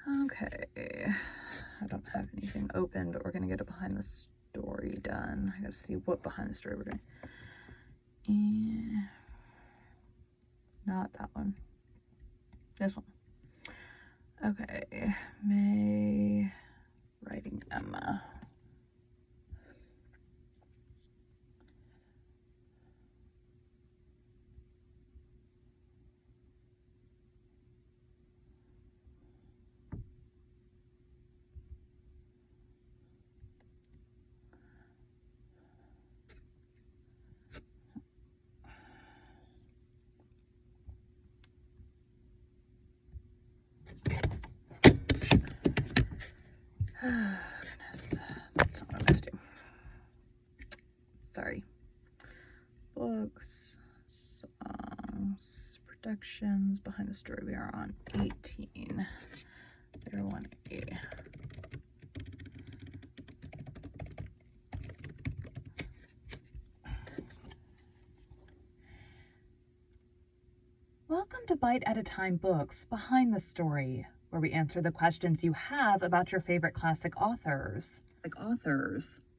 Okay, I don't have anything open, but we're gonna get a behind the story done. I gotta see what behind the story we're doing. Not that one. This one. Okay, May writing Emma. Goodness, that's not what I meant to do. Sorry. Books, songs, productions, behind the story. We are on 18. 01A. Welcome to Bite at a Time Books, Behind the Story, where we answer the questions you have about your favorite classic authors.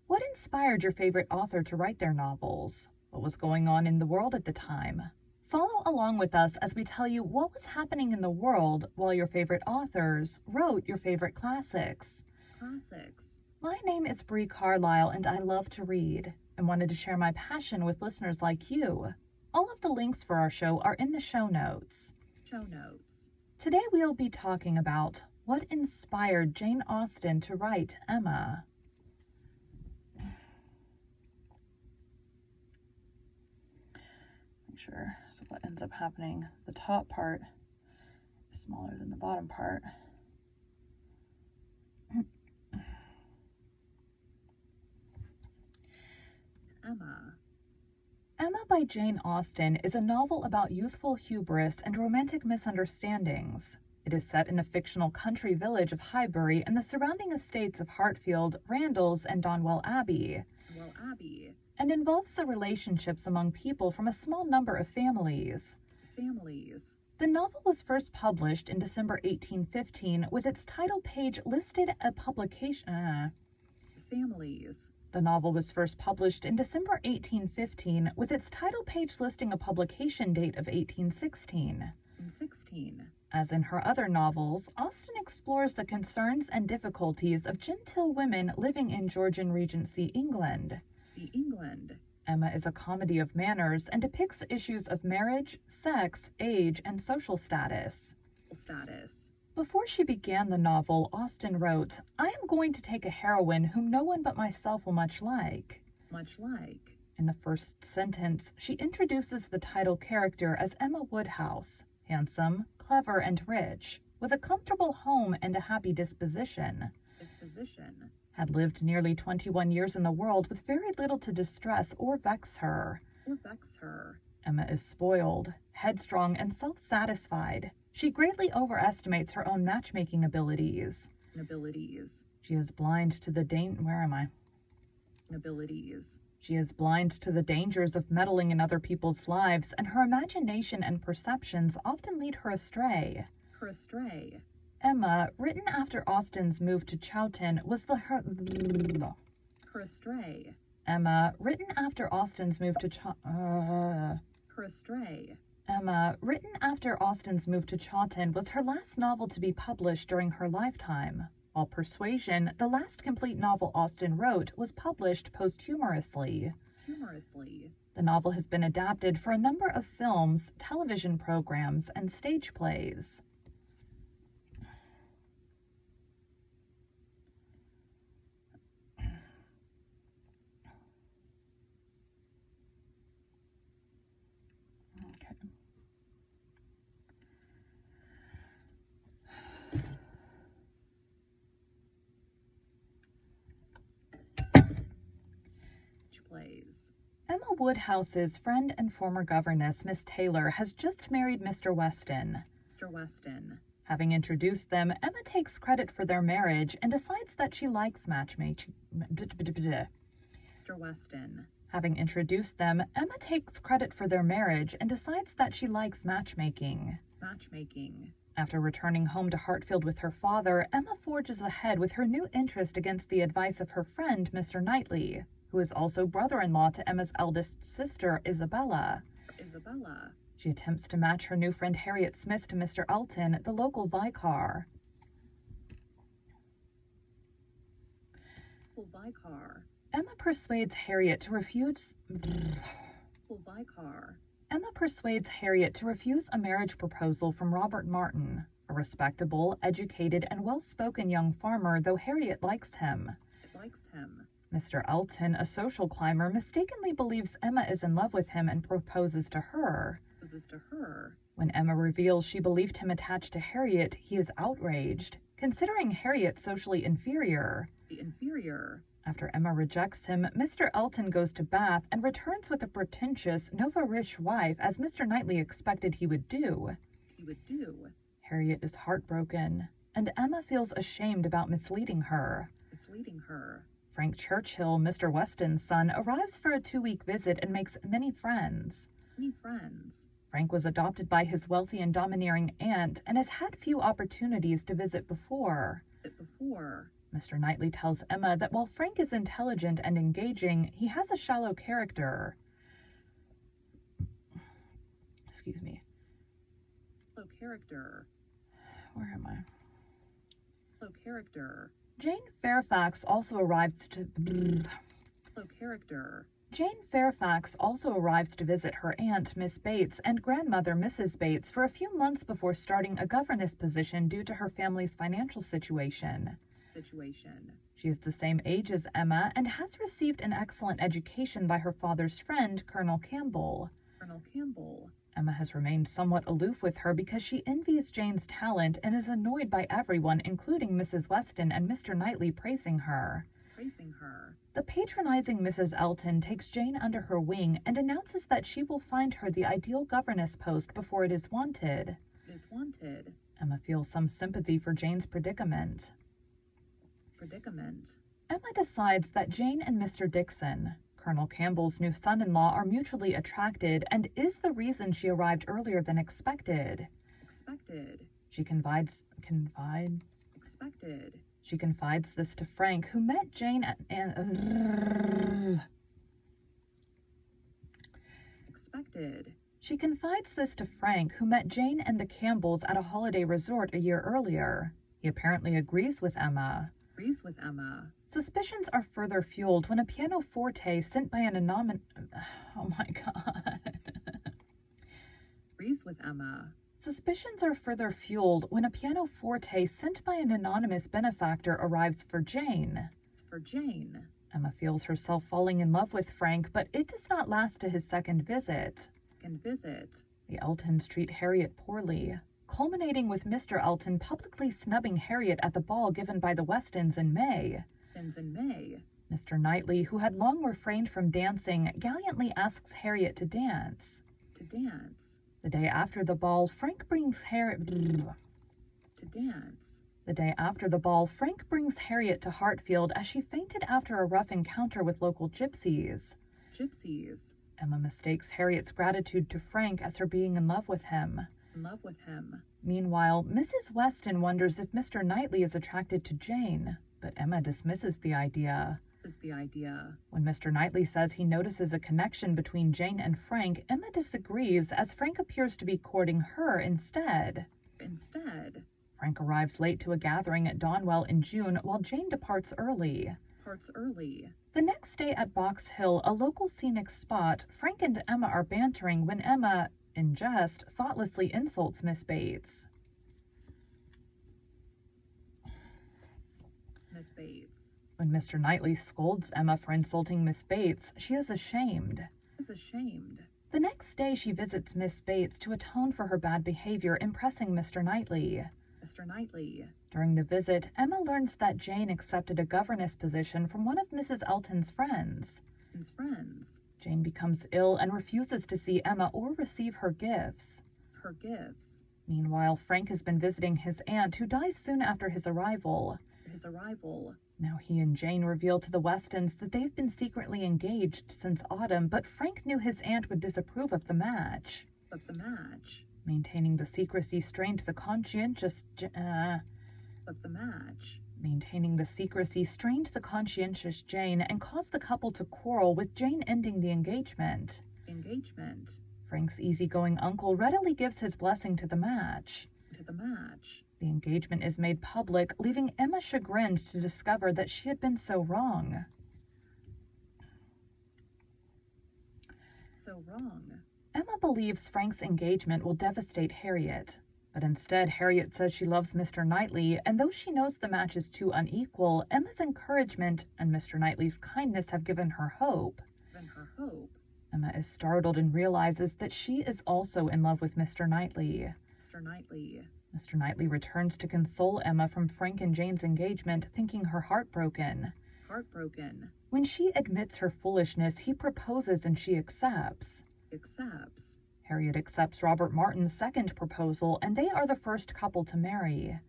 What inspired your favorite author to write their novels? What was going on in the world at the time? Follow along with us as we tell you what was happening in the world while your favorite authors wrote your favorite classics. My name is Bree Carlisle, and I love to read and wanted to share my passion with listeners like you. All of the links for our show are in the show notes. Today we'll be talking about what inspired Jane Austen to write Emma. Make sure, so what ends up happening, the top part is smaller than the bottom part. Emma by Jane Austen is a novel about youthful hubris and romantic misunderstandings. It is set in the fictional country village of Highbury and the surrounding estates of Hartfield, Randalls, and Donwell Abbey, and involves the relationships among people from a small number of families. The novel was first published in December 1815 with its title page listed a publication. The novel was first published in December 1815 with its title page listing a publication date of 1816. As in her other novels, Austen explores the concerns and difficulties of genteel women living in Georgian Regency England. Emma is a comedy of manners and depicts issues of marriage, sex, age, and social status. Before she began the novel, Austen wrote, "I am going to take a heroine whom no one but myself will much like." In the first sentence, she introduces the title character as Emma Woodhouse, handsome, clever, and rich, with a comfortable home and a happy disposition. Had lived nearly 21 years in the world with very little to distress or vex her. Emma is spoiled, headstrong, and self-satisfied. She greatly overestimates her own matchmaking abilities. She is blind to the She is blind to the dangers of meddling in other people's lives, and her imagination and perceptions often lead her astray. Emma, written after Austen's move to Chawton, was Emma, written after Austen's move to Chawton, was her last novel to be published during her lifetime, while Persuasion, the last complete novel Austen wrote, was published posthumously. The novel has been adapted for a number of films, television programs, and stage plays. Emma Woodhouse's friend and former governess, Miss Taylor, has just married Mr. Weston. Having introduced them, Emma takes credit for their marriage and decides that she likes matchmaking. Having introduced them, Emma takes credit for their marriage and decides that she likes matchmaking. After returning home to Hartfield with her father, Emma forges ahead with her new interest against the advice of her friend, Mr. Knightley, who is also brother-in-law to Emma's eldest sister, Isabella. She attempts to match her new friend Harriet Smith to Mr. Elton, the local vicar. Emma persuades Harriet to refuse a marriage proposal from Robert Martin, a respectable, educated, and well-spoken young farmer, though Harriet likes him. Mr. Elton, a social climber, mistakenly believes Emma is in love with him and proposes to her. When Emma reveals she believed him attached to Harriet, he is outraged, considering Harriet socially inferior. After Emma rejects him, Mr. Elton goes to Bath and returns with a pretentious, Nova-rich wife, as Mr. Knightley expected he would do. Harriet is heartbroken, and Emma feels ashamed about misleading her. Frank Churchill, Mr. Weston's son, arrives for a 2-week visit and makes many friends. Frank was adopted by his wealthy and domineering aunt and has had few opportunities to visit before. Mr. Knightley tells Emma that while Frank is intelligent and engaging, he has a shallow character. Excuse me. Where am I? Jane Fairfax also arrives to visit her aunt, Miss Bates, and grandmother, Mrs. Bates, for a few months before starting a governess position due to her family's financial situation. She is the same age as Emma and has received an excellent education by her father's friend, Colonel Campbell. Emma has remained somewhat aloof with her because she envies Jane's talent and is annoyed by everyone, including Mrs. Weston and Mr. Knightley, praising her. The patronizing Mrs. Elton takes Jane under her wing and announces that she will find her the ideal governess post before it is wanted. Emma feels some sympathy for Jane's predicament. Emma decides that Jane and Mr. Dixon, Colonel Campbell's new son-in-law, are mutually attracted and is the reason she arrived earlier than expected. She confides this to Frank, who met Jane at She confides this to Frank, who met Jane and the Campbells at a holiday resort a year earlier. He apparently agrees with Emma. Suspicions are further fueled when a pianoforte sent by an anonymous... Oh my god. Suspicions are further fueled when a pianoforte sent by an anonymous benefactor arrives for Jane. Emma feels herself falling in love with Frank, but it does not last to his second visit. The Eltons treat Harriet poorly, culminating with Mr. Elton publicly snubbing Harriet at the ball given by the Westons in May. Mr. Knightley, who had long refrained from dancing, gallantly asks Harriet to dance. The day after the ball, Frank brings Harriet to Hartfield as she fainted after a rough encounter with local gypsies. Emma mistakes Harriet's gratitude to Frank as her being in love with him. Meanwhile, Mrs. Weston wonders if Mr. Knightley is attracted to Jane, but Emma dismisses the idea. When Mr. Knightley says he notices a connection between Jane and Frank, Emma disagrees, as Frank appears to be courting her instead. Frank arrives late to a gathering at Donwell in June, while Jane departs early. The next day at Box Hill, a local scenic spot, Frank and Emma are bantering when Emma, in jest, thoughtlessly insults Miss Bates. When Mr. Knightley scolds Emma for insulting Miss Bates, she is ashamed. The next day she visits Miss Bates to atone for her bad behavior, impressing Mr. Knightley. During the visit, Emma learns that Jane accepted a governess position from one of Mrs. Elton's friends. Jane becomes ill and refuses to see Emma or receive her gifts. Meanwhile, Frank has been visiting his aunt, who dies soon after his arrival. Now he and Jane reveal to the Westons that they've been secretly engaged since autumn, but Frank knew his aunt would disapprove of the match. Maintaining the secrecy strained the conscientious of the match. Maintaining the secrecy strained the conscientious Jane and caused the couple to quarrel, with Jane ending the engagement. Frank's easygoing uncle readily gives his blessing to the match. The engagement is made public, leaving Emma chagrined to discover that she had been so wrong. Emma believes Frank's engagement will devastate Harriet. But instead, Harriet says she loves Mr. Knightley, and though she knows the match is too unequal, Emma's encouragement and Mr. Knightley's kindness have given her hope. Emma is startled and realizes that she is also in love with Mr. Knightley. Mr. Knightley returns to console Emma from Frank and Jane's engagement, thinking her heartbroken. When she admits her foolishness, he proposes and she accepts. Harriet accepts Robert Martin's second proposal, and they are the first couple to marry.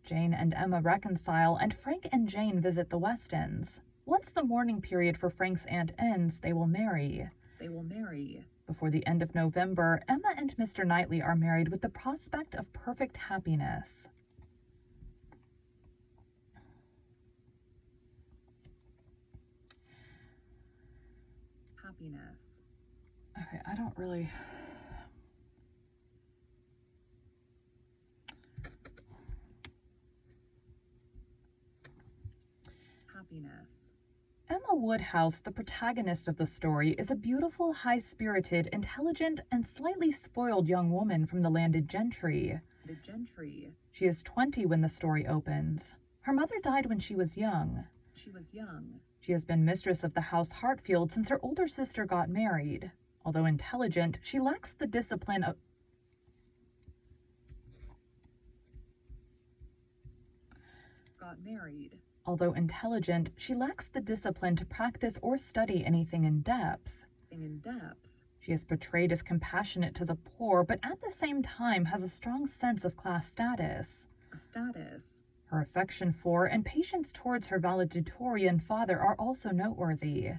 Jane and Emma reconcile, and Frank and Jane visit the Westons. Once the mourning period for Frank's aunt ends, they will marry. Before the end of November, Emma and Mr. Knightley are married with the prospect of perfect happiness. Okay, I don't really... Emma Woodhouse, the protagonist of the story, is a beautiful, high-spirited, intelligent, and slightly spoiled young woman from the landed gentry. She is 20 when the story opens. Her mother died when she was young. She has been mistress of the house Hartfield since her older sister got married. Although intelligent, she lacks the discipline of... Although intelligent, she lacks the discipline to practice or study anything in depth. She is portrayed as compassionate to the poor, but at the same time has a strong sense of class status. Her affection for and patience towards her valedictorian father are also noteworthy.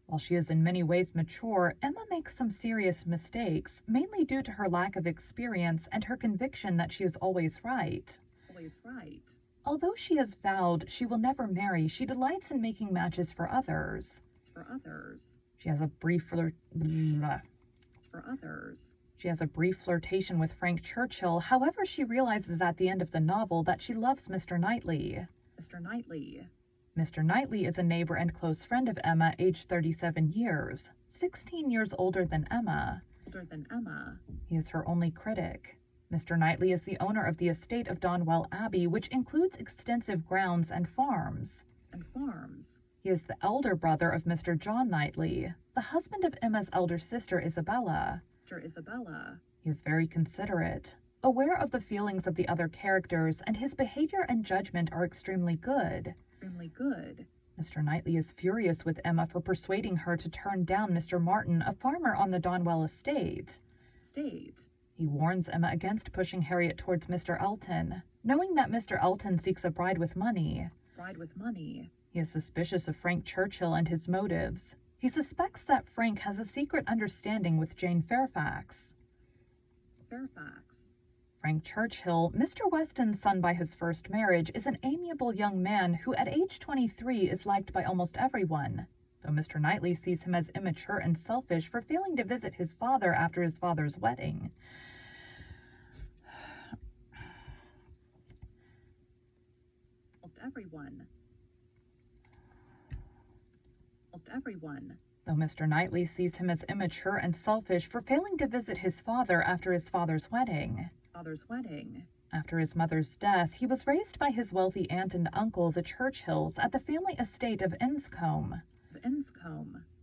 While she is in many ways mature, Emma makes some serious mistakes, mainly due to her lack of experience and her conviction that she is always right. Although she has vowed she will never marry, she delights in making matches for others. She has a brief flirtation with Frank Churchill. However, she realizes at the end of the novel that she loves Mr. Knightley. Mr. Knightley is a neighbor and close friend of Emma, aged 37 years, 16 years older than Emma. He is her only critic. Mr. Knightley is the owner of the estate of Donwell Abbey, which includes extensive grounds and farms. He is the elder brother of Mr. John Knightley, the husband of Emma's elder sister, Isabella. He is very considerate, aware of the feelings of the other characters, and his behavior and judgment are extremely good. Mr. Knightley is furious with Emma for persuading her to turn down Mr. Martin, a farmer on the Donwell estate. He warns Emma against pushing Harriet towards Mr. Elton, knowing that Mr. Elton seeks a bride with money. He is suspicious of Frank Churchill and his motives. He suspects that Frank has a secret understanding with Jane Fairfax. Frank Churchill, Mr. Weston's son by his first marriage, is an amiable young man who at age 23 is liked by almost everyone, though Mr. Knightley sees him as immature and selfish for failing to visit his father after his father's wedding. Though Mr. Knightley sees him as immature and selfish for failing to visit his father after his father's wedding. After his mother's death, he was raised by his wealthy aunt and uncle, the Churchills, at the family estate of Enscombe.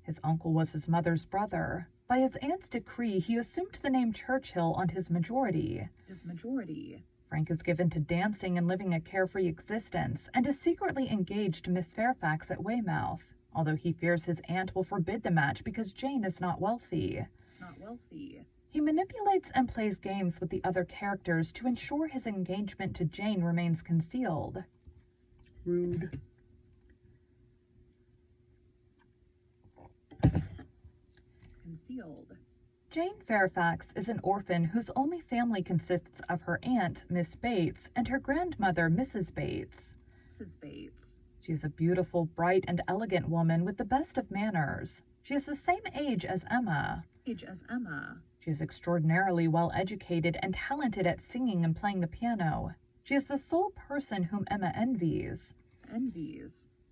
His uncle was his mother's brother. By his aunt's decree, he assumed the name Churchill on his majority. Frank is given to dancing and living a carefree existence, and is secretly engaged to Miss Fairfax at Weymouth, although he fears his aunt will forbid the match because Jane is not wealthy. He manipulates and plays games with the other characters to ensure his engagement to Jane remains concealed. Rude. Jane Fairfax is an orphan whose only family consists of her aunt, Miss Bates, and her grandmother, Mrs. Bates. Mrs. Bates. She is a beautiful, bright, and elegant woman with the best of manners. She is the same age as Emma. She is extraordinarily well educated and talented at singing and playing the piano. She is the sole person whom Emma envies.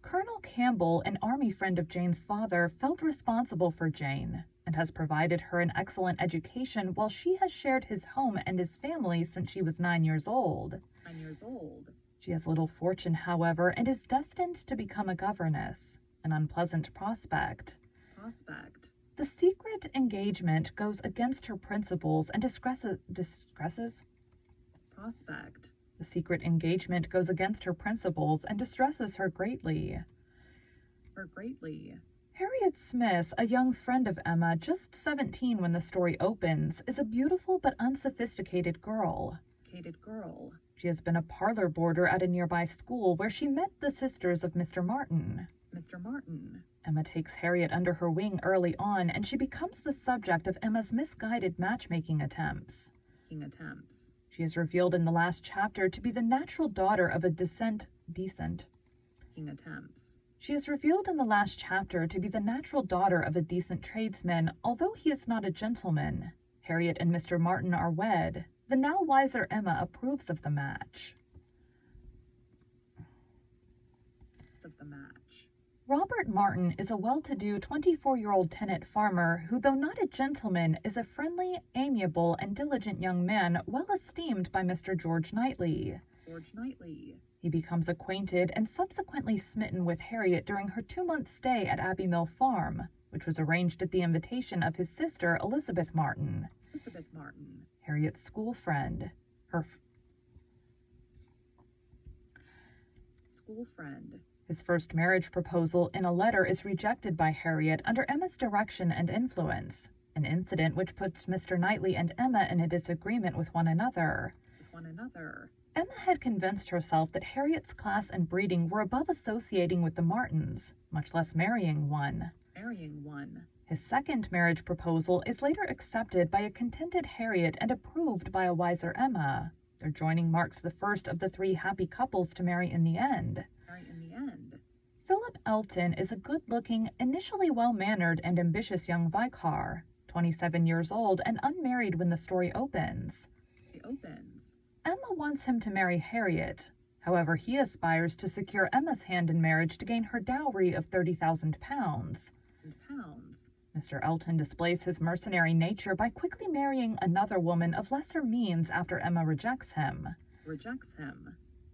Colonel Campbell, an army friend of Jane's father, felt responsible for Jane and has provided her an excellent education while she has shared his home and his family since she was 9 years old. She has little fortune, however, and is destined to become a governess, an unpleasant prospect. The secret engagement goes against her principles and distresses. The secret engagement goes against her principles and distresses her greatly. Harriet Smith, a young friend of Emma, just 17 when the story opens, is a beautiful but unsophisticated girl. She has been a parlor boarder at a nearby school where she met the sisters of Mr. Martin. Emma takes Harriet under her wing early on, and she becomes the subject of Emma's misguided matchmaking attempts. She is revealed in the last chapter to be the natural daughter of a She is revealed in the last chapter to be the natural daughter of a decent tradesman, although he is not a gentleman. Harriet and Mr. Martin are wed. The now wiser Emma approves of the match. Robert Martin is a well-to-do 24-year-old tenant farmer who, though not a gentleman, is a friendly, amiable, and diligent young man well esteemed by Mr. George Knightley. He becomes acquainted and subsequently smitten with Harriet during her 2-month stay at Abbey Mill Farm, which was arranged at the invitation of his sister, Elizabeth Martin. Harriet's school friend. His first marriage proposal in a letter is rejected by Harriet under Emma's direction and influence, an incident which puts Mr. Knightley and Emma in a disagreement with one another. Emma had convinced herself that Harriet's class and breeding were above associating with the Martins, much less marrying one. His second marriage proposal is later accepted by a contented Harriet and approved by a wiser Emma. Their joining marks the first of the 3 happy couples to marry in the end. Philip Elton is a good-looking, initially well-mannered and ambitious young vicar, 27 years old and unmarried when the story opens. Emma wants him to marry Harriet. However, he aspires to secure Emma's hand in marriage to gain her dowry of £30,000. Mr. Elton displays his mercenary nature by quickly marrying another woman of lesser means after Emma rejects him.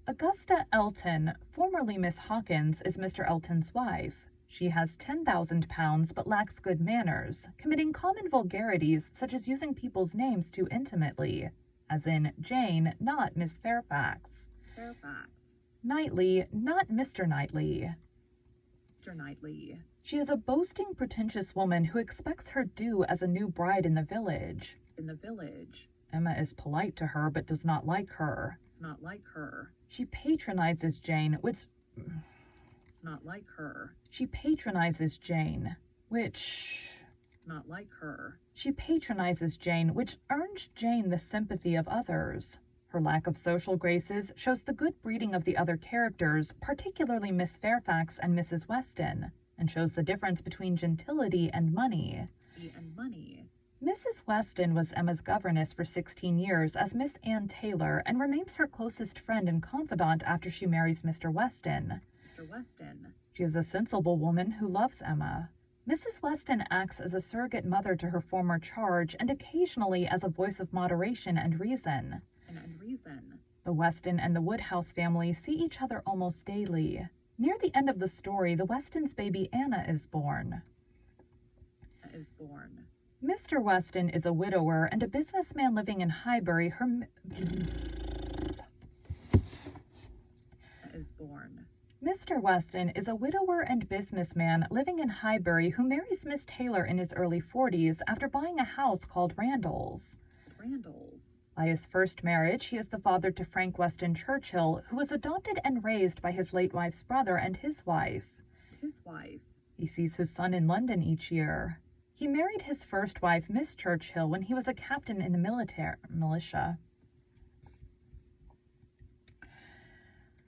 Augusta Elton, formerly Miss Hawkins, is Mr. Elton's wife. She has £10,000 but lacks good manners, committing common vulgarities such as using people's names too intimately, as in Jane, not Miss Fairfax. Knightley, not Mr. Knightley. She is a boasting, pretentious woman who expects her due as a new bride in the village. Emma is polite to her but does not like her. She patronizes Jane, which She patronizes Jane, which earns Jane the sympathy of others. Her lack of social graces shows the good breeding of the other characters, particularly Miss Fairfax and Mrs. Weston, and shows the difference between gentility and money. Mrs. Weston was Emma's governess for 16 years as Miss Anne Taylor and remains her closest friend and confidant after she marries Mr. Weston. She is a sensible woman who loves Emma. Mrs. Weston acts as a surrogate mother to her former charge and occasionally as a voice of moderation and reason. The Weston and the Woodhouse family see each other almost daily. Near the end of the story, the Westons' baby Anna is born. Mr. Weston is a widower and a businessman living in Highbury. Mr. Weston is a widower and businessman living in Highbury who marries Miss Taylor in his early 40s after buying a house called Randall's. By his first marriage, he is the father to Frank Weston Churchill, who was adopted and raised by his late wife's brother and his wife. He sees his son in London each year. He married his first wife, Miss Churchill, when he was a captain in the militia.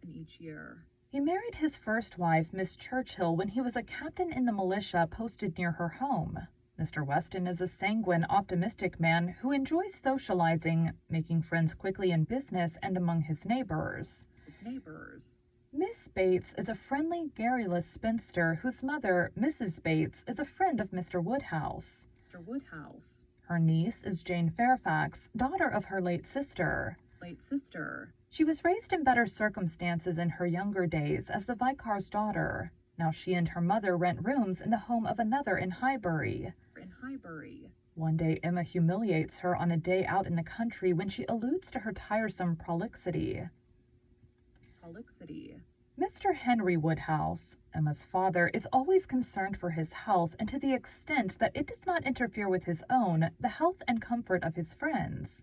In each year. He married his first wife, Miss Churchill, when he was a captain in the militia posted near her home. Mr. Weston is a sanguine, optimistic man who enjoys socializing, making friends quickly in business and among his neighbors. Miss Bates is a friendly, garrulous spinster whose mother, Mrs. Bates, is a friend of Mr. Woodhouse. Her niece is Jane Fairfax, daughter of her late sister. She was raised in better circumstances in her younger days as the Vicar's daughter. Now she and her mother rent rooms in the home of another in Highbury. One day Emma humiliates her on a day out in the country when she alludes to her tiresome prolixity. Mr. Henry Woodhouse, Emma's father, is always concerned for his health and to the extent that it does not interfere with his own, the health and comfort of his friends.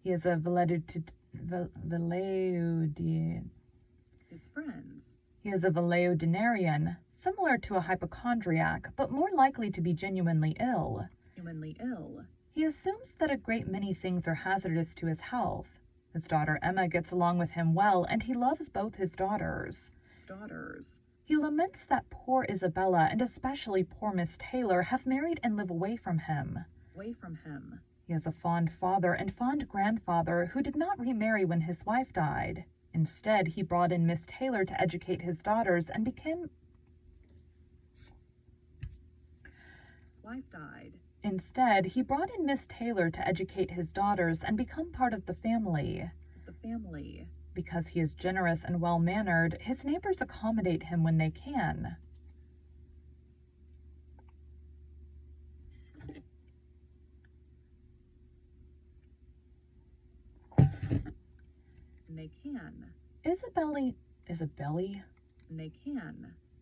He is a valetudinarian, similar to a hypochondriac, but more likely to be genuinely ill. He assumes that a great many things are hazardous to his health. His daughter Emma gets along with him well, and he loves both his daughters. He laments that poor Isabella, and especially poor Miss Taylor, have married and live away from him. He is a fond father and fond grandfather who did not remarry when his wife died. Instead, he brought in Miss Taylor to educate his daughters and became... Instead, he brought in Miss Taylor to educate his daughters and become part of the family. Because he is generous and well-mannered, his neighbors accommodate him when they can.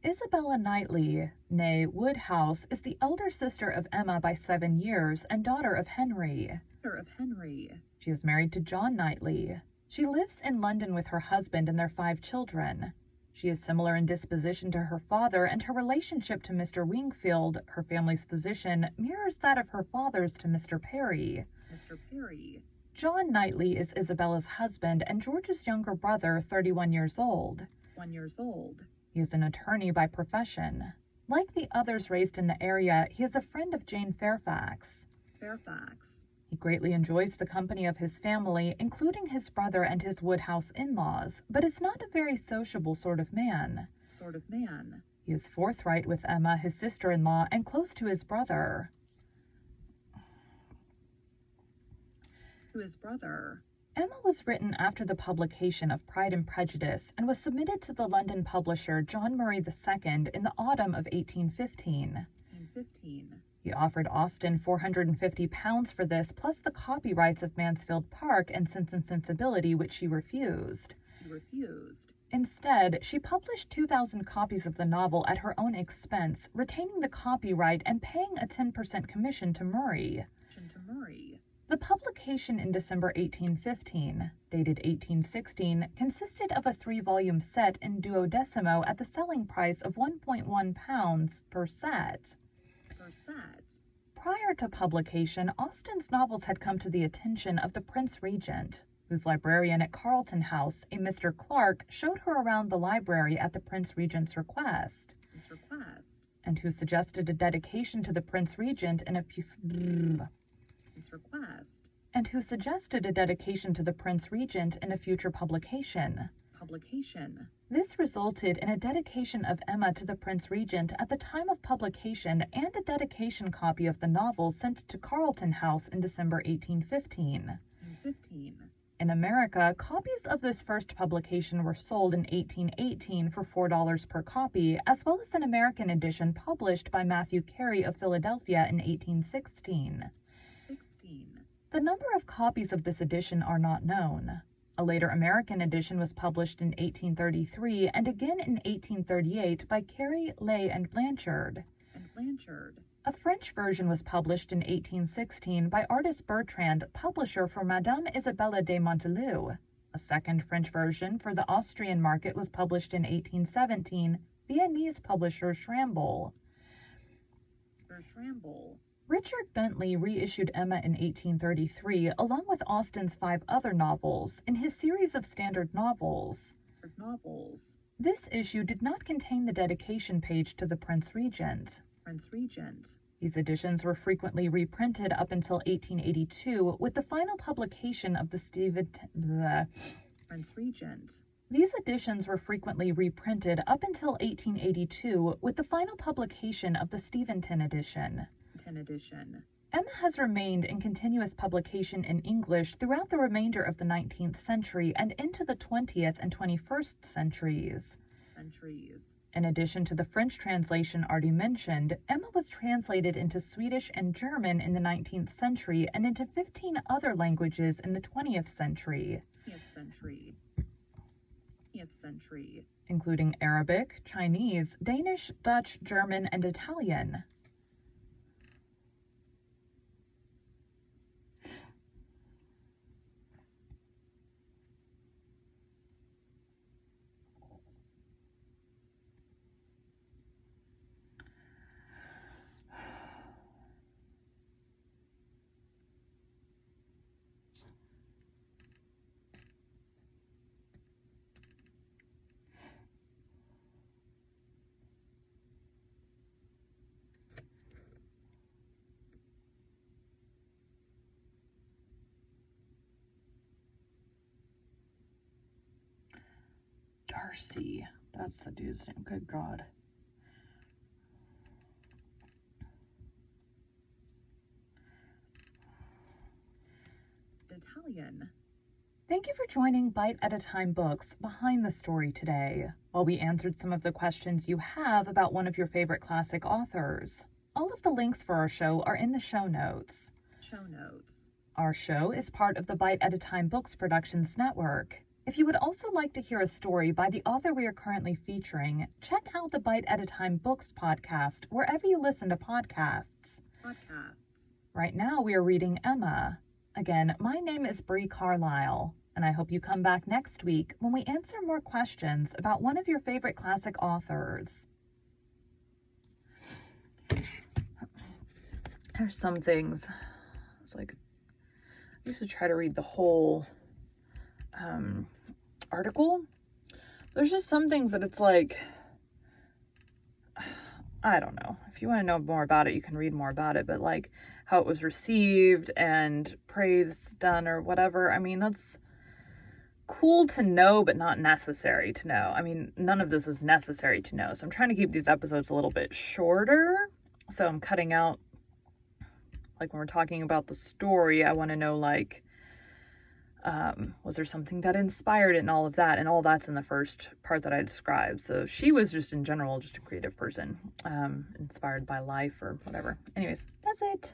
Isabella Knightley, née Woodhouse, is the elder sister of Emma by 7 years and daughter of Henry. She is married to John Knightley. She lives in London with her husband and their 5 children. She is similar in disposition to her father, and her relationship to Mr. Wingfield, her family's physician, mirrors that of her father's to Mr. Perry. John Knightley is Isabella's husband and George's younger brother, 31 years old. He is an attorney by profession. Like the others raised in the area, he is a friend of Jane Fairfax. He greatly enjoys the company of his family, including his brother and his Woodhouse in-laws, but is not a very sociable sort of man. He is forthright with Emma, his sister-in-law, and close to his brother. Emma was written after the publication of Pride and Prejudice and was submitted to the London publisher John Murray II in the autumn of 1815. He offered Austen £450 for this, plus the copyrights of Mansfield Park and Sense and Sensibility, which she refused. Instead, she published 2,000 copies of the novel at her own expense, retaining the copyright and paying a 10% commission to Murray. The publication in December 1815, dated 1816, consisted of a 3-volume set in 12mo at the selling price of £1.1 per set. Prior to publication, Austen's novels had come to the attention of the Prince Regent, whose librarian at Carlton House, a Mr. Clark, showed her around the library at the Prince Regent's request, and who suggested a dedication to the Prince Regent in a future publication. This resulted in a dedication of Emma to the Prince Regent at the time of publication and a dedication copy of the novel sent to Carlton House in December 1815. In America, copies of this first publication were sold in 1818 for $4 per copy, as well as an American edition published by Matthew Carey of Philadelphia in 1816. The number of copies of this edition are not known. A later American edition was published in 1833 and again in 1838 by Carey, Lay, and Blanchard. A French version was published in 1816 by Artis Bertrand, publisher for Madame Isabella de Monteleu. A second French version for the Austrian market was published in 1817, Viennese publisher Schramble. Dr. Schramble. Richard Bentley reissued Emma in 1833 along with Austen's 5 other novels in his series of standard novels. Novels. This issue did not contain the dedication page to the Prince Regent. Prince Regent. These editions were frequently reprinted up until 1882 with the final publication of the Prince Regent. These editions were frequently reprinted up until 1882 with the final publication of the Steventon edition. Emma has remained in continuous publication in English throughout the remainder of the 19th century and into the 20th and 21st centuries. In addition to the French translation already mentioned, Emma was translated into Swedish and German in the 19th century and into 15 other languages in the 20th century. Including Arabic, Chinese, Danish, Dutch, German, and Italian. Darcy. That's the dude's name. Good God. Italian. Thank you for joining Bite at a Time Books Behind the Story today, while we answered some of the questions you have about one of your favorite classic authors. All of the links for our show are in the show notes. Our show is part of the Bite at a Time Books Productions Network. If you would also like to hear a story by the author we are currently featuring, check out the Bite at a Time Books podcast wherever you listen to podcasts. Right now we are reading Emma. Again, my name is Bree Carlisle, and I hope you come back next week when we answer more questions about one of your favorite classic authors. There's some things, it's like, I used to try to read the whole article. There's just some things that it's like, I don't know. If you want to know more about it, you can read more about it, but like how it was received and praise done or whatever, I mean, that's cool to know, but not necessary to know. I mean, none of this is necessary to know. So I'm trying to keep these episodes a little bit shorter. So I'm cutting out, like when we're talking about the story, I want to know like, was there something that inspired it and all of that, and all that's in the first part that I described. So she was just in general just a creative person, inspired by life or whatever. Anyways, that's it.